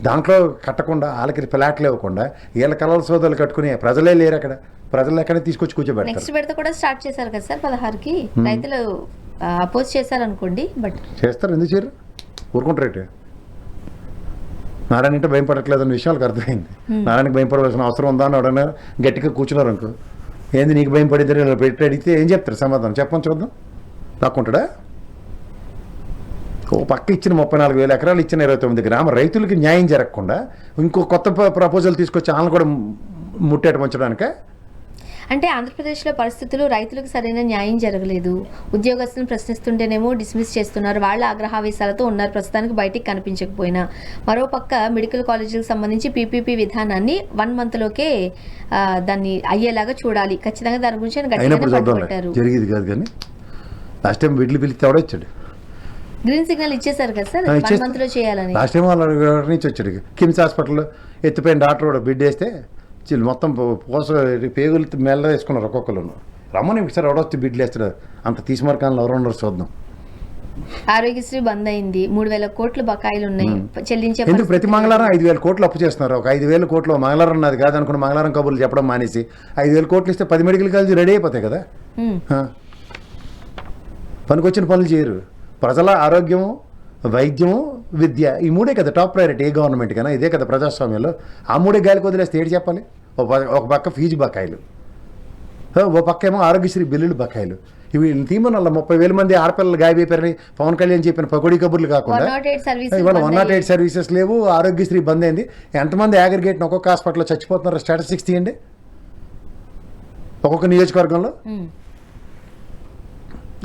దాంట్లో కట్టకుండా వాళ్ళకి ఫ్లాట్లు ఇవ్వకుండా వీళ్ళ కలల సోదరులు కట్టుకుని ప్రజలే లేరు అక్కడ. ప్రజలు ఎక్కడ తీసుకొచ్చి కూర్చోబెడతారు. నెక్స్ట్ విడత కూడా స్టార్ట్ చేశారు కదా సార్ 16కి. రైతులు అపోజ్ చేశారు అనుకోండి, బట్ చేస్తారు. ఎందుకు చేయరు? ఊరుకుంటారు. నారాయణ అంటే భయం పడట్లేదు అన్న విషయాలకు అర్థమైంది. నారాయణకి భయం పడవలసిన అవసరం ఉందా అని ఎవడన్నా గట్టిగా కూర్చున్నారు అనుకో, ఏంది నీకు భయం పడింది ఇలా పెట్టి అడిగితే ఏం చెప్తారు సమాధానం? చెప్పని చూద్దాం. దాక్కుంటాడా? ఓ పక్క ఇచ్చిన 34,000 ఎకరాలు ఇచ్చిన 29 గ్రామ రైతులకి న్యాయం జరగకుండా ఇంకో కొత్త ప్రపోజల్ తీసుకొచ్చి వాళ్ళని కూడా ముట్టేట ఉంచడానిక? అంటే ఆంధ్రప్రదేశ్లో పరిస్థితులు రైతులకు సరైన న్యాయం జరగలేదు. ఉద్యోగస్తులను ప్రశ్నిస్తుంటేనేమో డిస్మిస్ చేస్తున్నారు. వాళ్ళ ఆగ్రహావేశాలతో ఉన్నారు ప్రస్తుతానికి బయటికి కనిపించకపోయినా. మరోపక్క మెడికల్ కాలేజీలకు సంబంధించి పీపీపీ విధానాన్ని 1 monthలోకే దాన్ని అయ్యేలాగా చూడాలి. ఖచ్చితంగా దాని గురించి జరిగేది కాదు. కానీ లాస్ట్ టైం వీటిని పిలిస్తే ఎవడొచ్చాడు? గ్రీన్ సిగ్నల్ ఇచ్చేసారు కదా సార్ 1 monthలో చేయాలని. లాస్ట్ టైం వాళ్ళ నుంచి వచ్చాడు. కిమ్స్ హాస్పిటల్లో ఎత్తిపోయిన డాక్టర్ కూడా బిడ్ వేస్తే మొత్తం పోస పేగులు మెల్ల వేసుకున్నారు ఒక్కొక్కరు. రమ్మని ఒకసారి ఎవడొచ్చి బిడ్లు వేస్తాడు. అంత తీసుమార్కాలను ఎవరు ఉన్నారు చూద్దాం. ఆరోగ్యశ్రీ బంద్ అయింది. 3,000 కోట్లు బకాయిలు ఉన్నాయి చెల్లించే. ఎందుకు ప్రతి మంగళవారం 5,000 కోట్లు అప్పు చేస్తున్నారు? ఒక 5,000 కోట్లు మంగళవారం ఉన్నది కాదు అనుకున్న మంగళవారం కబుర్లు చెప్పడం మానేసి 5,000 కోట్లు ఇస్తే 10 మెడికల్ కాలేజీ రెడీ అయిపోతాయి కదా. పనికొచ్చిన పనులు చేయరు. ప్రజల ఆరోగ్యము, వైద్యము, విద్య, ఈ మూడే కదా టాప్ ప్రయారిటీ ఏ గవర్నమెంట్ కన్నా. ఇదే కదా ప్రజాస్వామ్యంలో. ఆ మూడే గాలికి వదిలేస్తే ఏడు చెప్పాలి? ఒక పక్క ఫీజు బకాయిలు, ఓ పక్క ఏమో ఆరోగ్యశ్రీ బిల్లులు బకాయిలు. ఇవి తీమని 30,000 మంది ఆడపిల్లలు గాయపేరని పవన్ కళ్యాణ్ చెప్పిన పకోడీ కబుర్లు కాకుండా 108 ఇవాళ 108 సర్వీసెస్ లేవు, ఆరోగ్యశ్రీ బంద్ అయింది. ఎంతమంది అగ్రిగేట్ని ఒక్కొక్క హాస్పిటల్లో చచ్చిపోతున్నారు స్టాటిస్టిక్స్ తీయండి ఒక్కొక్క నియోజకవర్గంలో.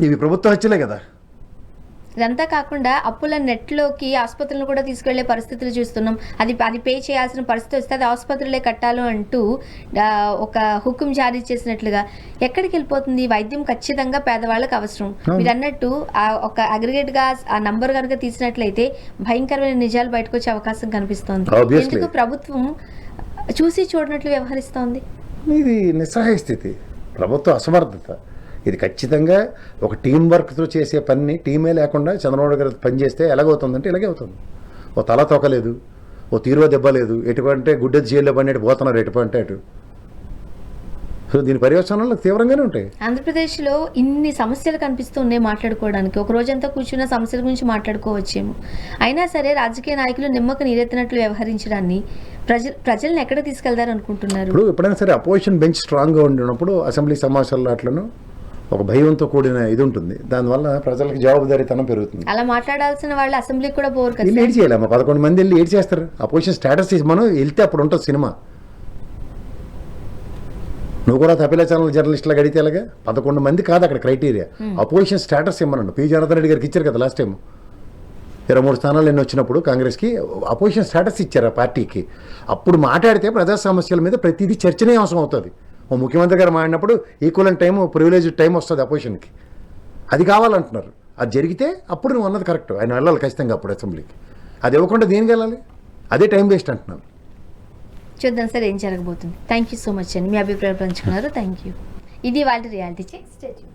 ఇవి ప్రభుత్వ హత్యలే కదా. ఇదంతా కాకుండా అప్పుల నెట్లోకి ఆసుపత్రులను కూడా తీసుకెళ్లే పరిస్థితులు చూస్తున్నాం. అది పే చేయాల్సిన పరిస్థితి వస్తే అది ఆసుపత్రులే కట్టాలి అంటూ ఒక హుకుం జారీ చేసినట్లుగా ఎక్కడికి వెళ్ళిపోతుంది? వైద్యం ఖచ్చితంగా పేదవాళ్ళకి అవసరం. మీరు అన్నట్టు ఒక అగ్రిగేట్ గా ఆ నంబర్ కనుక తీసినట్లయితే భయంకరమైన నిజాలు బయటకు వచ్చే అవకాశం కనిపిస్తోంది. ఎందుకు ప్రభుత్వం చూసి చూడనట్లు వ్యవహరిస్తోంది? ఇది నిస్సహాయ స్థితి, ప్రభుత్వ అసమర్థత. ఇది ఖచ్చితంగా ఒక టీం వర్క్తో చేసే పని, టీమే లేకుండా చంద్రబాబు గారు పని చేస్తే ఎలాగవుతుందంటే ఇలాగే అవుతుంది. ఓ తల తొక్కలేదు, ఓ తీరువ దెబ్బ లేదు, ఎటువంటి గుడ్డెది జైల్లో పడినట్టు పోతున్నారు ఎటువంటి అటు. సో దీని పర్యవసానాలు తీవ్రంగానే ఉంటాయి. ఆంధ్రప్రదేశ్లో ఇన్ని సమస్యలు కనిపిస్తూ ఉన్నాయి మాట్లాడుకోవడానికి. ఒక రోజంతా కూర్చున్న సమస్యల గురించి మాట్లాడుకోవచ్చేమో. అయినా సరే రాజకీయ నాయకులు నిమ్మకు నీరెత్తినట్లు వ్యవహరించడాన్ని ప్రజల్ని ఎక్కడ తీసుకెళ్తారు అనుకుంటున్నారు? ఇప్పుడు ఎప్పుడైనా సరే అపోజిషన్ బెంచ్ స్ట్రాంగ్గా ఉండినప్పుడు అసెంబ్లీ సమావేశాల్లో అట్లను ఒక భయంతో కూడిన ఇది ఉంటుంది. దానివల్ల ప్రజలకు జవాబుదారీతనం పెరుగుతుంది. అలా మాట్లాడాల్సిన వాళ్ళు అసెంబ్లీకి కూడా పోరు కదా. వెళ్ళి ఏడ్ చేయాలమ్మా, 11 మంది వెళ్ళి ఏడ్ చేస్తారు. అపోజిషన్ స్టేటస్ తీసి మనం వెళ్తే అప్పుడు ఉంటుంది సినిమా. నువ్వు కూడా తపిలా ఛానల్ జర్నలిస్టులా గడితే ఎలాగా? 11 మంది కాదు అక్కడ క్రైటీరియా. అపోజిషన్ స్టేటస్ ఇమ్మనండి. పి జనార్దన్ రెడ్డి గారికి ఇచ్చారు కదా లాస్ట్ టైం. 23 స్థానాలు ఎన్ని వచ్చినప్పుడు కాంగ్రెస్కి అపోజిషన్ స్టేటస్ ఇచ్చారు ఆ పార్టీకి. అప్పుడు మాట్లాడితే ప్రజా సమస్యల మీద ప్రతిదీ చర్చనీయాంశం అవుతుంది. ఓ ముఖ్యమంత్రి గారు మాట్లాడినప్పుడు ఈక్వల్ టైం, ప్రివిలేజ్ టైం వస్తుంది అపోజిషన్కి. అది కావాలంటున్నారు. అది జరిగితే అప్పుడు నువ్వు అన్నది కరెక్ట్, ఆయన వెళ్ళాలి ఖచ్చితంగా అప్పుడు అసెంబ్లీకి. అది ఇవ్వకుండా దేనికి వెళ్ళాలి? అదే టైం వేస్ట్ అంటున్నాను. చూద్దాం సార్ ఏం జరగబోతుంది. థ్యాంక్ యూ సో మచ్ అండి, మీ అభిప్రాయం పంచుకున్నారు. Thank you. ఇది వాళ్ళ రియాలిటీ చెక్. Stay tune.